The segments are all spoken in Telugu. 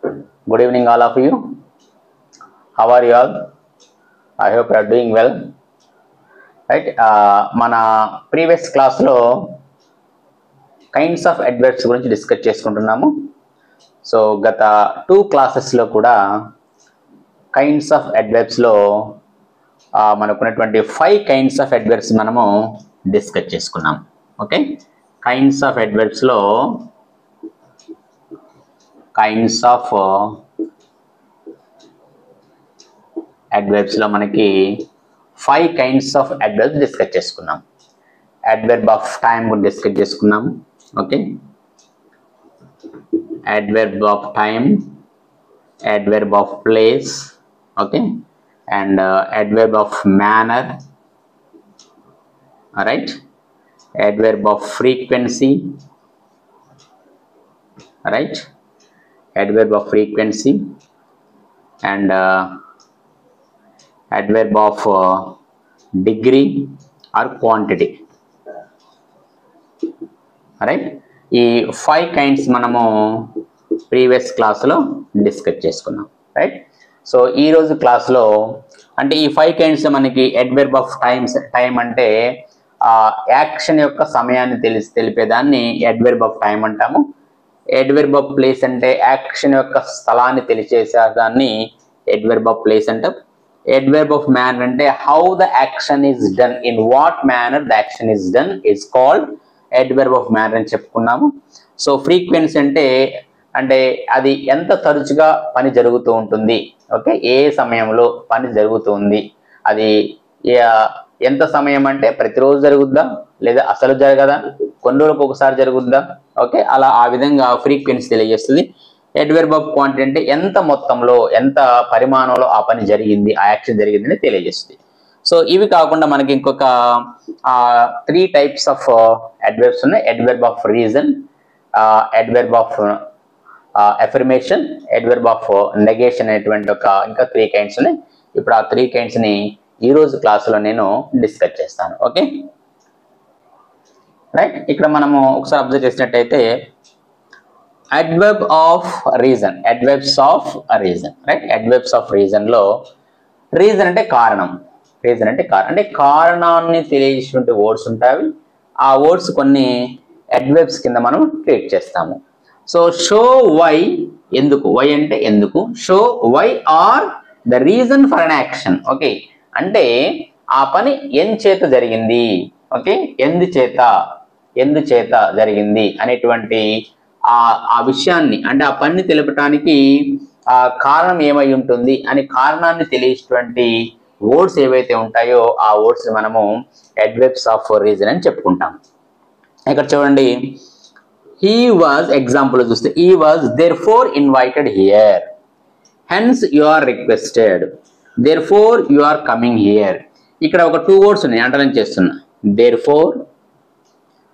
Good evening, all of you. How are you all? I hope you are doing well. Right? మన ప్రీవియస్ క్లాస్లో కైండ్స్ ఆఫ్ అడ్వర్బ్స్ గురించి డిస్కస్ చేసుకుంటున్నాము. సో గత 2 క్లాసెస్లో కూడా కైండ్స్ ఆఫ్ అడ్వర్బ్స్లో మనకున్నటువంటి 5 కైండ్స్ ఆఫ్ అడ్వర్బ్స్ మనము డిస్కస్ చేసుకున్నాం. ఓకే, కైండ్స్ ఆఫ్ అడ్వర్బ్స్లో కైండ్స్ ఆఫ్ అడ్వర్బ్స్లో మనకి 5 కైండ్స్ ఆఫ్ అడ్వర్బ్స్ డిస్కస్ చేసుకున్నాం. అడ్వర్బ్ ఆఫ్ టైం గురించి డిస్కస్ చేసుకున్నాం. Okay, adverb of time, adverb of place, okay, and adverb of manner, right, adverb of frequency, right, adverb of frequency, and adverb of degree or quantity, right. ఈ 5 కైండ్స్ మనము ప్రీవియస్ క్లాస్లో డిస్కస్ చేసుకున్నాం, రైట్. సో ఈరోజు క్లాస్లో అంటే ఈ 5 కైండ్స్ మనకి adverb of టైం అంటే యాక్షన్ యొక్క సమయాన్ని తెలిపేదాన్ని అడ్వర్బ్ ఆఫ్ టైం అంటాము. అడ్వర్బ్ ఆఫ్ ప్లేస్ అంటే యాక్షన్ యొక్క స్థలాన్ని తెలియచేసేదాన్ని అడ్వర్బ్ ఆఫ్ ప్లేస్ అంటాం. అడ్వర్బ్ ఆఫ్ మేనర్ అంటే how the action is done, in what manner the action is done is called adverb of manner అని చెప్పుకున్నాము. సో ఫ్రీక్వెన్సీ అంటే అది ఎంత తరచుగా పని జరుగుతూ ఉంటుంది, ఓకే, ఏ సమయంలో పని జరుగుతుంది, అది ఎంత సమయం అంటే ప్రతిరోజు జరుగుద్దా లేదా అసలు జరగదా, కొన్ని రోజులకు ఒకసారి జరుగుద్దా, ఓకే, అలా ఆ విధంగా ఫ్రీక్వెన్సీ తెలియజేస్తుంది. అడ్వర్బ్ ఆఫ్ క్వాంటిటీ అంటే ఎంత మొత్తంలో ఎంత పరిమాణంలో ఆ పని జరిగింది, ఆ యాక్షన్ జరిగిందని తెలియజేస్తుంది. సో ఇవి కాకుండా మనకి ఇంకొక 3 టైప్స్ ఆఫ్ అడ్వర్బ్స్ ఉన్నాయి. Adverb of reason, adverb of affirmation, adverb of negation అనేటువంటి ఇంకా 3 కైండ్స్ ఉన్నాయి. ఇప్పుడు ఆ 3 కైండ్స్ ని ఈ రోజు క్లాసులో నేను డిస్కస్ చేస్తాను. Okay, right. ఇక్కడ మనము ఒకసారి అబ్జర్వ్ చేసినట్టయితే adverb of reason, adverbs of reason, right. Adverbs of reason లో రీజన్ అంటే కారణం, రీజన్ అంటే కారణాన్ని తెలియజేసినటువంటి వర్డ్స్ ఉంటాయి. ఆ వర్డ్స్ కొన్ని అడ్వర్బ్స్ కింద మనం ట్రీట్ చేస్తాము. సో షో వై, ఎందుకు, వై అంటే ఎందుకు, show why are the reason for an action, okay, అంటే ఆ పని ఎంచేత జరిగింది, ఓకే, ఎందుచేత జరిగింది అనేటువంటి ఆ విషయాన్ని అంటే ఆ పనిని తెలపటానికి ఆ కారణం ఏమై ఉంటుంది అని కారణాన్ని తెలియచేటువంటి వర్డ్స్ ఏవైతే ఉంటాయో ఆ వర్డ్స్ మనము అడ్వర్బ్స్ ఆఫ్ రీజన్ అని చెప్పుకుంటాం. ఇక్కడ చూడండి, హీ వాజ్, ఎగ్జాంపుల్ చూస్తే he was therefore invited here, hence you are requested, therefore you are coming here. ఇక్కడ ఒక 2 వర్డ్స్ ఉన్నాయి, అండర్లైన్ చేస్తున్నా, therefore,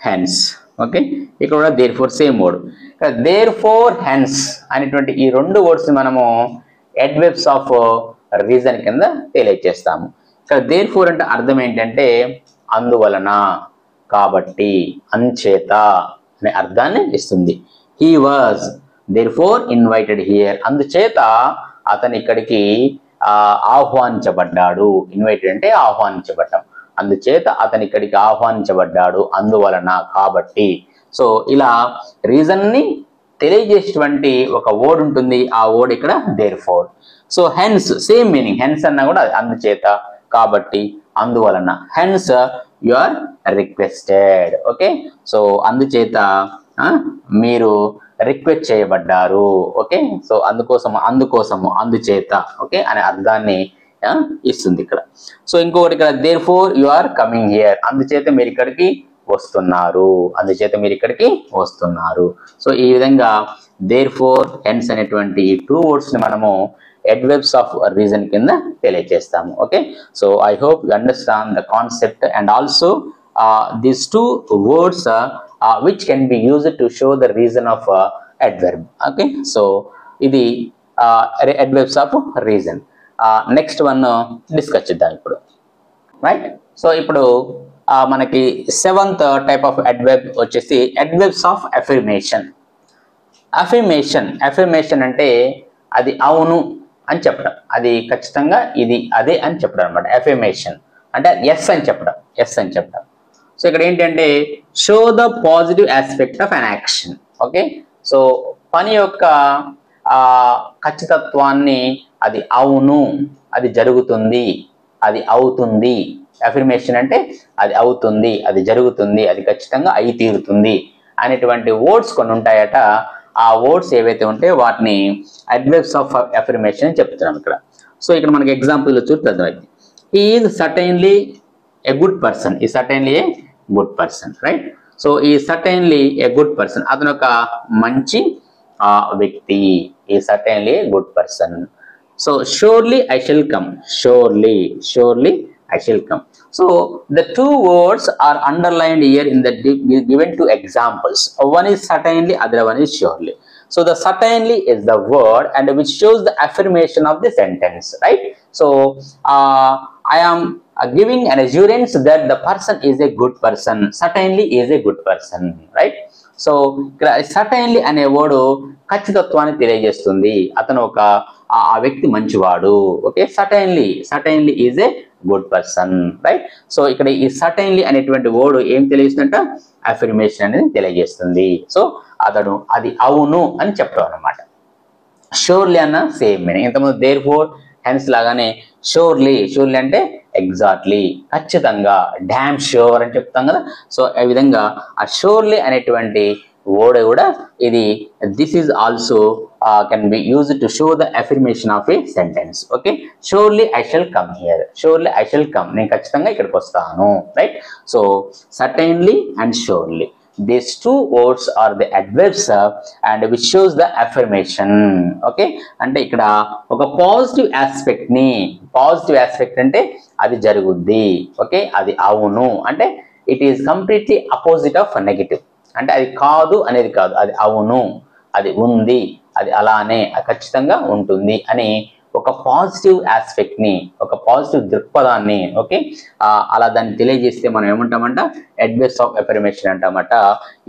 hence, ఓకే. ఇక్కడ కూడా therefore same word. therefore, hence అనేటువంటి ఈ 2 వర్డ్స్ మనము అడ్వర్బ్స్ ఆఫ్ రీజన్ కింద తెలియజేస్తాము. ఇక్కడ therefore అంటే అర్థం ఏంటంటే అందువలన, కాబట్టి, అంచేత అనే అర్థాన్ని ఇస్తుంది. he was therefore invited here, అందుచేత అతను ఇక్కడికి ఆహ్వానించబడ్డాడు. ఇన్వైటెడ్ అంటే ఆహ్వానించబడ్డాం, అందుచేత అతను ఇక్కడికి ఆహ్వానించబడ్డాడు, అందువలన, కాబట్టి. సో ఇలా రీజన్ ని తెలియజేసేటువంటి ఒక వర్డ్ ఉంటుంది, ఆ వర్డ్ ఇక్కడ therefore. So hence same meaning, hence అన్నా కూడా అందుచేత, కాబట్టి, అందువలన, hence you are requested, okay. So అందుచేత మీరు రిక్వెస్ట్ చేయబడ్డారు, ఓకే. సో అందుకోసము, అందుచేత, ఓకే అనే అర్థాన్ని ఇస్తుంది ఇక్కడ. సో ఇంకొకటి ఇక్కడ therefore you are coming here, అందుచేత మీరు ఇక్కడికి వస్తున్నారు, సో ఈ విధంగా therefore, hence అనేటువంటి 2 వర్డ్స్ ని మనము అడ్వర్బ్స్ ఆఫ్ రీజన్ కింద తెలియజేస్తాము. Okay, so I hope you understand the concept and also these 2 words which can be used to show the reason of adverb. Okay, so ఇది adverbs of reason. Next one discuss చేద్దాం ఇప్పుడు, రైట్. సో ఇప్పుడు మనకి 7th టైప్ ఆఫ్ అడ్వర్బ్ వచ్చేసి అడ్వర్బ్స్ ఆఫ్ అఫర్మేషన్. అఫర్మేషన్ అంటే అది అవును అని చెప్పడం, అది ఖచ్చితంగా ఇది అదే అని చెప్పడం అనమాట. అఫర్మేషన్ అంటే ఎస్ అని చెప్పడం. సో ఇక్కడ ఏంటంటే show the positive aspect of an action. Okay, so పని యొక్క ఖచ్చితత్వాన్ని, అది అవును, అది జరుగుతుంది, అది అవుతుంది. అఫర్మేషన్ అంటే అది అవుతుంది, అది జరుగుతుంది, అది ఖచ్చితంగా అయి తీరుతుంది అనేటువంటి వర్డ్స్ కొన్ని ఉంటాయట. ఆ వర్డ్స్ ఏవైతే ఉంటాయో వాటిని అడ్వర్బ్స్ ఆఫ్ అఫర్మేషన్ అని చెప్తున్నాం ఇక్కడ. సో ఇక్కడ మనకి ఎగ్జాంపుల్ చూస్తే అర్థమైంది. He is certainly a good person. ఈ certainly a good person, right? So ఈ సర్టైన్లీ ఏ గుడ్ పర్సన్, అతను ఒక మంచి వ్యక్తి. ఈ certainly a good person. So surely I shall come. Surely I shall come. So the two words are underlined here in the given two examples. One is certainly, other one is surely. So the certainly is the word and which shows the affirmation of the sentence, right? So I am giving an assurance that the person is a good person. Certainly is a good person, right? So ఇక్కడ సర్టైన్లీ అనే వర్డ్ ఖచ్చితత్వాన్ని తెలియజేస్తుంది. అతను ఆ వ్యక్తి మంచివాడు. Okay, certainly is a good person, right? So ఇక్కడ ఈ సర్టైన్లీ అనేటువంటి వర్డ్ ఏం తెలియజేస్తుందంట? అఫర్మేషన్ అనేది తెలియజేస్తుంది. సో అతడు అది అవును అని చెప్పడం అనమాట. షూర్లీ అన్న సేమ్ మీనింగ్. ఇంతకుముందు దేర్ ఫోర్ హెన్స్ లాగానే షూర్లీ అంటే ఎగ్జాక్ట్లీ, ఖచ్చితంగా, డామ్ షూర్ అని చెప్తాం కదా. సో ఈ విధంగా ఆ షూర్లీ అనేటువంటి వర్డ్ కూడా ఇది this is also can be use to show the affirmation of A sentence. Okay, surely I shall come here. Surely I shall come, నేను ఖచ్చితంగా ఇక్కడికి వస్తాను, right? So certainly and surely, these two words are the adverbs and which shows the affirmation. Okay, అంటే ఇక్కడ ఒక పాజిటివ్ ఆస్పెక్ట్ అంటే అది జరుగుద్ది. ఓకే, అది అవును అంటే it is completely opposite of negative. అంటే అది కాదు అనేది కాదు, అది అవును, అది ఉంది, అది అలానే ఖచ్చితంగా ఉంటుంది అని ఒక పాజిటివ్ ఆస్పెక్ట్ ని, ఒక పాజిటివ్ దృక్పథాన్ని, ఓకే, అలా దాన్ని తెలియజేస్తే మనం ఏమంటామంట? అడ్వర్బ్స్ ఆఫ్ అఫర్మేషన్ అంటామట.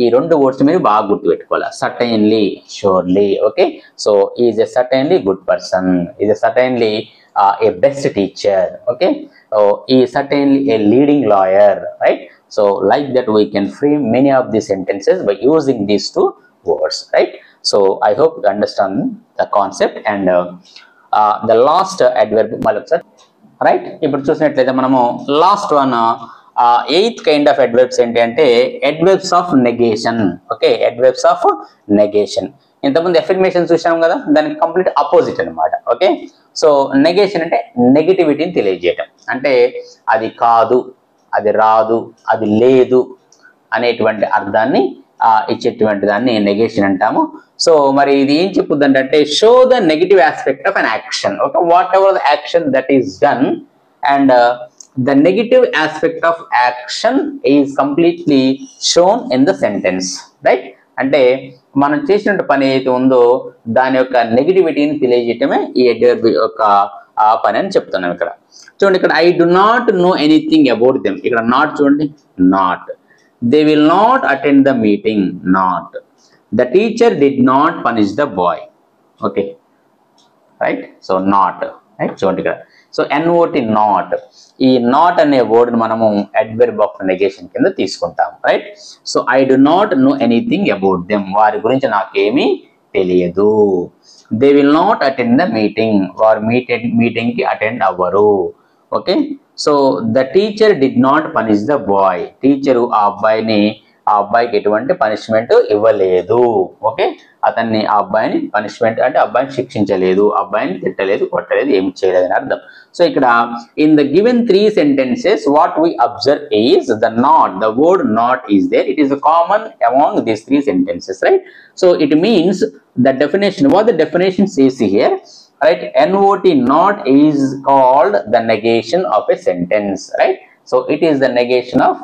ఈ రెండు వర్డ్స్ మీరు బాగా గుర్తుపెట్టుకోవాలి, certainly, surely. Okay, so is a certainly good person, is a certainly a best teacher. Okay, so he is certainly a leading lawyer, right? So like that we can frame many of these sentences by using these two words, right? So I hope you understand the concept. And the last adverb malaksa, right? ఇప్పుడు చూసినట్లయితే మనము last one eighth kind of adverbs ఏంటి అంటే adverbs of negation. Okay, adverbs of negation. ఇంతకుముందు అఫర్మేషన్ చూసాం కదా, దానికి కంప్లీట్ ఆపోజిట్ అనమాట. ఓకే, సో నెగేషన్ అంటే నెగటివిటీని తెలియజేయటం, అంటే అది కాదు, అది రాదు, అది లేదు అనేటువంటి అర్థాన్ని ఇచ్చేటువంటి దాన్ని నెగేషన్ అంటాము. సో మరి ఇది ఏం చెప్పుద్ది అంటే show the negative aspect of an action. Okay, what ever the action that is done and the negative aspect of action is completely shown in the sentence, right? అంటే మనం చేసినట్టు పని ఏదైతే ఉందో దాని యొక్క నెగటివిటీని తెలియజేయటమే ఈ అడ్వర్బ్ యొక్క పని అని చెప్తున్నాం. ఇక్కడ చూడండి, ఇక్కడ I do not know anything about them. ఇక్కడ నాట్ చూడండి, not. They will not attend the meeting, not. The teacher did not punish the boy. Okay, right? So not, right? చూడండి ఇక్కడ. సో ఎన్ఓటి నాట్, ఈ నాట్ అనే వర్డ్ మనము అడ్వర్బ్ ఆఫ్ నెగేషన్ కింద తీసుకుంటాం, right? So I do not know anything about them, వారి గురించి నాకేమీ తెలియదు. They will not attend the meeting, వారు మీటింగ్ కి అటెండ్ అవ్వరు. Okay, so the teacher did not punish the boy, teacher ఆ అబ్బాయికి ఎటువంటి పనిష్మెంట్ ఇవ్వలేదు. ఓకే, అతన్ని ఆ అబ్బాయిని పనిష్మెంట్ అంటే అబ్బాయిని శిక్షించలేదు, అబ్బాయిని తిట్టలేదు, కొట్టలేదు, ఏమి చేయలేదు అని అర్థం. సో ఇక్కడ in the given 3 sentences what we observe is the not, the word not is there. It is common among these 3 sentences, right? So it means the definition, what the definition says here, right? Not not is called the negation of a sentence, right? So it is the negation of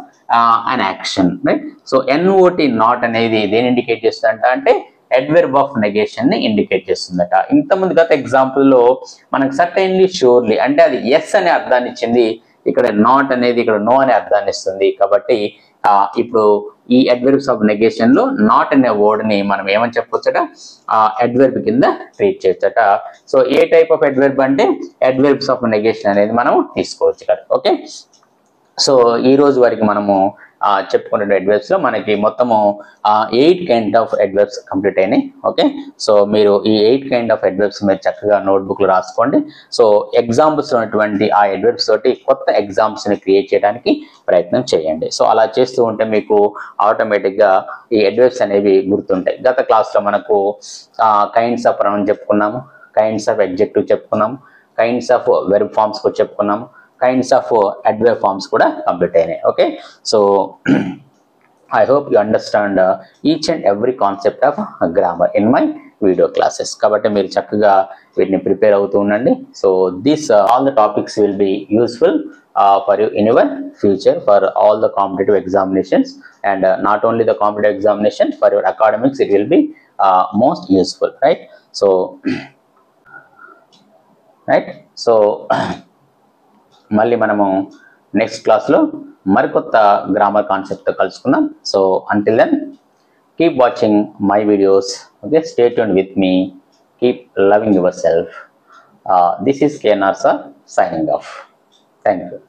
an action, right? So not not అనేది దేని ఇండికేట్ చేస్తుందంట అంటే అడ్వర్బ్ ఆఫ్ నెగేషన్ ని ఇండికేట్ చేస్తుందట. ఇంతకుముందు గత ఎగ్జాంపుల్ లో మనకు సర్టైన్లీ, షూర్లీ అంటే అది ఎస్ అనే అర్థాన్ని ఇచ్చింది, ఇక్కడ నాట్ అనేది ఇక్కడ నో అనే అర్థాన్ని ఇస్తుంది. కాబట్టి ఇప్పుడు ఈ అడ్వర్బ్స్ ఆఫ్ నెగేషన్ లో నాట్ అనే వర్డ్ ని మనం ఏమని చెప్పొచ్చట, అడ్వర్బ్ కింద ట్రీట్ చేయొచ్చట. సో ఏ టైప్ ఆఫ్ అడ్వర్బ్ అంటే అడ్వర్బ్స్ ఆఫ్ నెగేషన్ అనేది మనం తీసుకోవచ్చు కదా. ఓకే, సో ఈ రోజు వరకు మనము చెప్పుకునే అడ్వర్బ్స్ లో మనకి మొత్తము 8 కైండ్ ఆఫ్ అడ్వర్బ్స్ కంప్లీట్ అయినాయి. ఓకే, సో మీరు ఈ 8 కైండ్ ఆఫ్ అడ్వర్బ్స్ మీరు చక్కగా నోట్బుక్ లో రాసుకోండి. సో ఎగ్జాంపుల్స్ ఉన్నటువంటి ఆ అడ్వర్బ్స్ తోటి కొత్త ఎగ్జామ్స్ ని క్రియేట్ చేయడానికి ప్రయత్నం చేయండి. సో అలా చేస్తూ ఉంటే మీకు ఆటోమేటిక్ గా ఈ అడ్వర్బ్స్ అనేవి గుర్తుంటాయి. గత క్లాస్ లో మనకు కైండ్స్ ఆఫ్ ప్రొనౌన్ చెప్పుకున్నాము, కైండ్స్ ఆఫ్ అడ్జెక్టివ్ చెప్పుకున్నాము, కైండ్స్ ఆఫ్ వెర్బ్ ఫార్మ్స్ కూడా చెప్పుకున్నాము, కైండ్స్ ఆఫ్ అడ్వర్బ్ ఫార్మ్స్ కూడా కంప్లీట్ అయినాయి. Okay, so I hope you understand each and every concept of grammar in my video classes. కాబట్టి మీరు చక్కగా వీటిని ప్రిపేర్ అవుతూ ఉండండి. So this all the topics will be useful for you in your future for all the competitive examinations, and not only the competitive examination, for your academics it will be most useful, right? So మళ్ళీ మనము నెక్స్ట్ క్లాస్లో మరికొత్త గ్రామర్ కాన్సెప్ట్తో కలుసుకుందాం. So until then keep watching my videos. Okay, stay tuned with me, keep loving yourself. This is KNR sir signing off. Thank you.